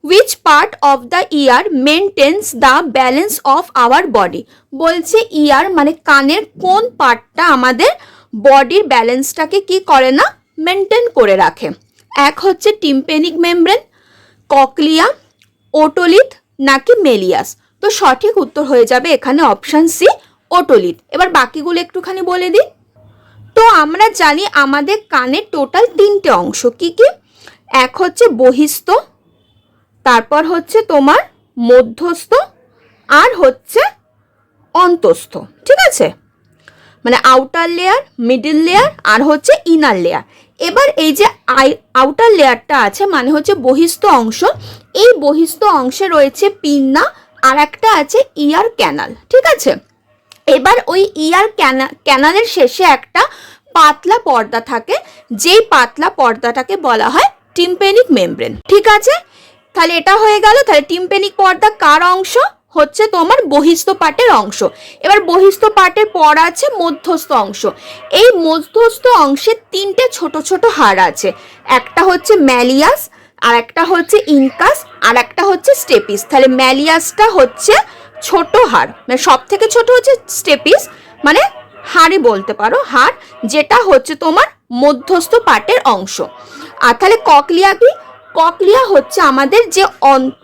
which part of the ear maintains the balance of our body? বলছে ইয়ার মানে কানের কোন পার্টটা আমাদের বডির ব্যালেন্সটাকে কি করে না, মেনটেন করে রাখে। এক হচ্ছে টিম্প্যানিক মেমব্রেন, ককলিয়া, ওটোলিথ নাকি মেলিয়াস। তো সঠিক উত্তর হয়ে যাবে এখানে অপশান সি, ওটোলিথ। এবার বাকিগুলো একটুখানি বলে দিই। তো আমরা জানি আমাদের কানের টোটাল 3টে অংশ, কি কি? এক হচ্ছে বহিস্থ, তারপর হচ্ছে তোমার মধ্যস্থ, আর হচ্ছে অন্তস্থ, ঠিক আছে? মানে আউটার লেয়ার, মিডল লেয়ার আর হচ্ছে ইনার লেয়ার। এবার এই যে আউটার লেয়ারটা আছে মানে হচ্ছে বহিস্থ অংশ, এই বহিস্থ অংশে রয়েছে পিন্না আর একটা আছে ইয়ার ক্যানাল, ঠিক আছে? এবার ওই ইয়ার ক্যানালের শেষে একটা পাতলা পর্দা থাকে, যেই পাতলা পর্দাটাকে বলা হয় টিম্প্যানিক মেমব্রেন, ঠিক আছে? তাহলে এটা হয়ে গেল। তাহলে টিম্প্যানিক পর্দা কার অংশ? হচ্ছে তোমার বহিস্থ পার্টের অংশ। এবার বহিস্থ পার্টের পর আছে মধ্যস্থ অংশ। এই মধ্যস্থ অংশে 3টে ছোট ছোট হাড় আছে, একটা হচ্ছে ম্যালিয়াস, আর একটা হচ্ছে ইনকাস, আর একটা হচ্ছে স্টেপিস। তাহলে ম্যালিয়াসটা হচ্ছে ছোট হাড়, মানে সব থেকে ছোট হচ্ছে স্টেপিস, মানে হাড়ই বলতে পারো, হাড়, যেটা হচ্ছে তোমার মধ্যস্থ পার্টের অংশ। আর তাহলে ককলিয়া কি? ককলিয়া হচ্ছে আমাদের যে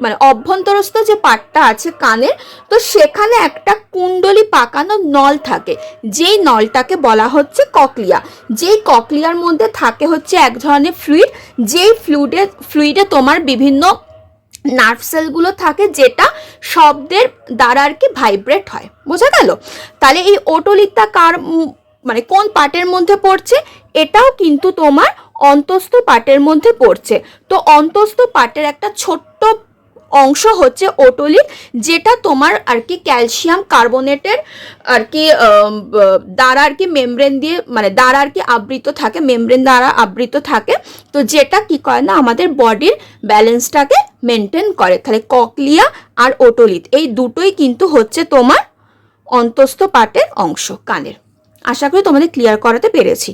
মানে অভ্যন্তরস্থ যে পার্টটা আছে কানের, তো সেখানে একটা কুণ্ডলি পাকানো নল থাকে, যেই নলটাকে বলা হচ্ছে ককলিয়া। যেই ককলিয়ার মধ্যে থাকে হচ্ছে এক ধরনের ফ্লুইড, যেই ফ্লুইডে তোমার বিভিন্ন নার্ভ সেলগুলো থাকে, যেটা শব্দের দ্বারা আর কি ভাইব্রেট হয়। বোঝা গেল? তাহলে এই ওটোলিথটা কার মানে কোন পার্টের মধ্যে পড়ছে? এটাও কিন্তু তোমার অন্তস্থ পার্টের মধ্যে পড়ছে। তো অন্তস্থ পার্টের একটা ছোট্ট অংশ হচ্ছে ওটোলিথ, যেটা তোমার আর কি ক্যালসিয়াম কার্বনেটের আর কি দ্বারা আর কি মেমব্রেন দিয়ে মানে দ্বারা আর কি আবৃত থাকে, মেমব্রেন দ্বারা আবৃত থাকে। তো যেটা কি করে না আমাদের বডির ব্যালেন্সটাকে মেনটেন করে। তাহলে ককলিয়া আর ওটোলিথ এই দুটোই কিন্তু হচ্ছে তোমার অন্তস্থ পার্টের অংশ কানের। আশা করি তোমাদের ক্লিয়ার করাতে পেরেছি।